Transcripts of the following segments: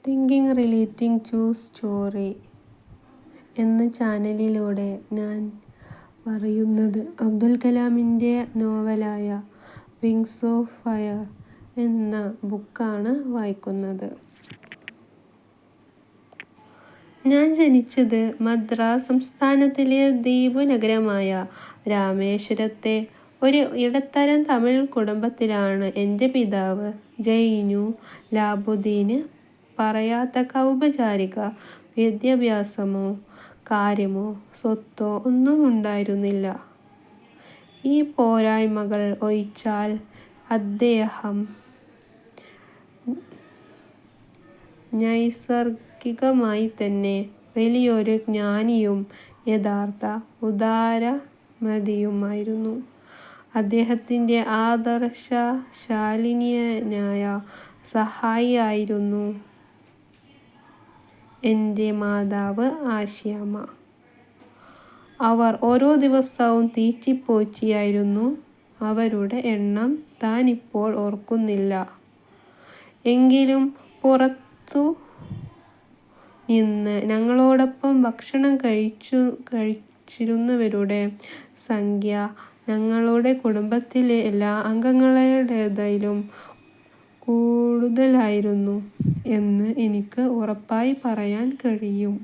Thinking relating to story എന്ന ചാനലിലൂടെ ഞാൻ പറയുന്നത് അബ്ദുൽ കലാമിൻ്റെ നോവലായ വിങ്സ് ഓഫ് ഫയർ എന്ന ബുക്കാണ് വായിക്കുന്നത്. ഞാൻ ജനിച്ചത് മദ്രാസ് സംസ്ഥാനത്തിലെ ദ്വീപ് നഗരമായ രാമേശ്വരത്തെ ഒരു ഇടത്തരം തമിഴ് കുടുംബത്തിലാണ്. എൻ്റെ പിതാവ് ജൈനു ലാബുദ്ദീന് പറയത്തക്ക ഔപചാരിക വിദ്യാഭ്യാസമോ കാര്യമോ സ്വത്തോ ഒന്നും ഉണ്ടായിരുന്നില്ല. ഈ പോരായ്മകൾ ഒഴിച്ചാൽ അദ്ദേഹം നൈസർഗികമായി തന്നെ വലിയൊരു ജ്ഞാനിയും യഥാർത്ഥ ഉദാരമതിയുമായിരുന്നു. അദ്ദേഹത്തിൻ്റെ ആദർശശാലിനിയായ സഹായിയായിരുന്നു എൻ്റെ മാതാവ് ആശാമ്മ. അവർ ഓരോ ദിവസവും തീറ്റിപ്പോറ്റിയായിരുന്നു. അവരുടെ എണ്ണം താനിപ്പോൾ ഓർക്കുന്നില്ല. എങ്കിലും പുറത്തു നിന്ന് ഞങ്ങളോടൊപ്പം ഭക്ഷണം കഴിച്ചിരുന്നവരുടെ സംഖ്യ ഞങ്ങളുടെ കുടുംബത്തിലെ എല്ലാ അംഗങ്ങളുടേതിലും കൂടുതലായിരുന്നു എന്ന് എനിക്ക് ഉറപ്പായി പറയാൻ കഴിയും.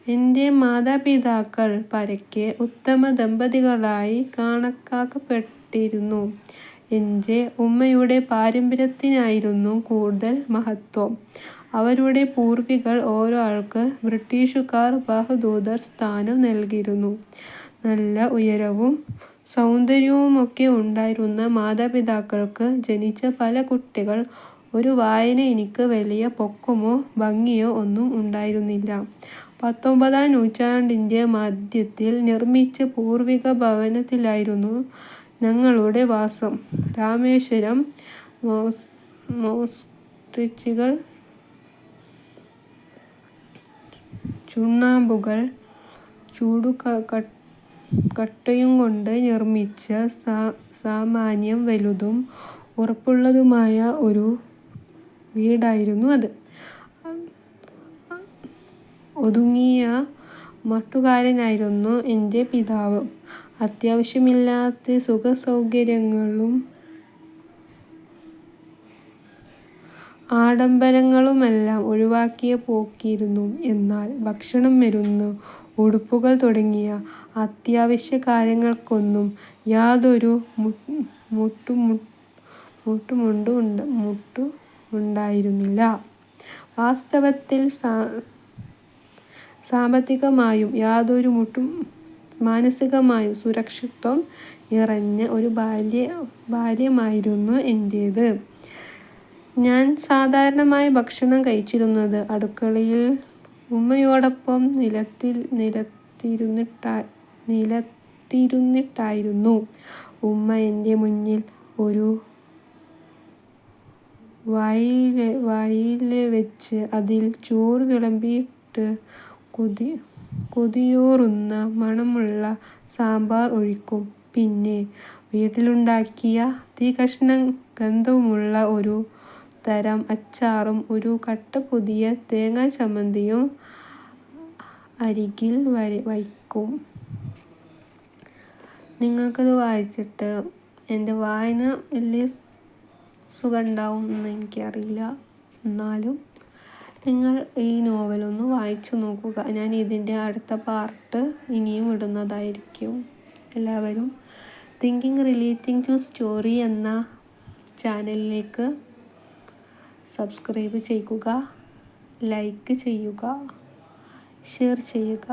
എൻ്റെ മാതാപിതാക്കൾ പരക്കെ ഉത്തമ ദമ്പതികളായി കണക്കാക്കപ്പെട്ടിരുന്നു. എൻ്റെ ഉമ്മയുടെ പാരമ്പര്യത്തിനായിരുന്നു കൂടുതൽ മഹത്വം. അവരുടെ പൂർവികർ ഓരോ ആൾക്ക് ബ്രിട്ടീഷുകാർ ബഹദൂർ സ്ഥാനം നൽകിയിരുന്നു. നല്ല ഉയരവും സൗന്ദര്യവുമൊക്കെ ഉണ്ടായിരുന്ന മാതാപിതാക്കൾക്ക് ജനിച്ച പല കുട്ടികൾ. ഒരു വായന എനിക്ക് വലിയ പൊക്കമോ ഭംഗിയോ ഒന്നും ഉണ്ടായിരുന്നില്ല. 19-ാം നൂറ്റാണ്ടിൻ്റെ മധ്യത്തിൽ നിർമ്മിച്ച പൂർവിക ഭവനത്തിലായിരുന്നു ഞങ്ങളുടെ വാസം. രാമേശ്വരം മോസ്റ്റിച്ചുകൾ, ചുണ്ണാമ്പുകൾ, ചൂടുകട്ടയും കൊണ്ട് നിർമ്മിച്ച സാമാന്യം വലുതും ഉറപ്പുള്ളതുമായ ഒരു വീടായിരുന്നു അത്. ഒതുങ്ങിയ മട്ടുകാരനായിരുന്നു എൻ്റെ പിതാവ്. അത്യാവശ്യമില്ലാത്ത സുഖസൗകര്യങ്ങളും ആഡംബരങ്ങളുമെല്ലാം ഒഴിവാക്കിയ പോക്കായിരുന്നു. എന്നാൽ ഭക്ഷണം, മരുന്ന്, ഉടുപ്പുകൾ തുടങ്ങിയ അത്യാവശ്യ കാര്യങ്ങൾക്കൊന്നും യാതൊരു മുട്ടുമുണ്ടായിരുന്നില്ല. വാസ്തവത്തിൽ സാമ്പത്തികമായും യാതൊരു മാനസികമായും സുരക്ഷിതത്വം നിറഞ്ഞ ഒരു ബാല്യമായിരുന്നു എൻ്റേത്. ഞാൻ സാധാരണമായി ഭക്ഷണം കഴിച്ചിരുന്നത് അടുക്കളയിൽ ഉമ്മയോടൊപ്പം നിലത്തിരുന്നിട്ടായിരുന്നു. ഉമ്മ എൻ്റെ മുന്നിൽ ഒരു വാഴയില വെച്ച് അതിൽ ചോറ് വിളമ്പിയിട്ട് കൊതിയൂറുന്ന മണമുള്ള സാമ്പാർ ഒഴിക്കും. പിന്നെ വീട്ടിലുണ്ടാക്കിയ തീക്ഷ്ണ ഗന്ധമുള്ള ഒരു തരം അച്ചാറും ഒരു കട്ട പുതിയ തേങ്ങാച്ചമ്മന്തിയും അരികിൽ വയ്ക്കും. നിങ്ങൾക്കിത് വായിച്ചിട്ട് എൻ്റെ വായന വലിയ സുഖമുണ്ടാവും എന്ന് എനിക്കറിയില്ല. എന്നാലും നിങ്ങൾ ഈ നോവലൊന്ന് വായിച്ചു നോക്കുക. ഞാൻ ഇതിൻ്റെ അടുത്ത പാർട്ട് ഇനിയും ഇടുന്നതായിരിക്കും. എല്ലാവരും തിങ്കിങ് റിലേറ്റിംഗ് ടു സ്റ്റോറി എന്ന ചാനലിലേക്ക് സബ്സ്ക്രൈബ് ചെയ്യുക, ലൈക്ക് ചെയ്യുക, ഷെയർ ചെയ്യുക.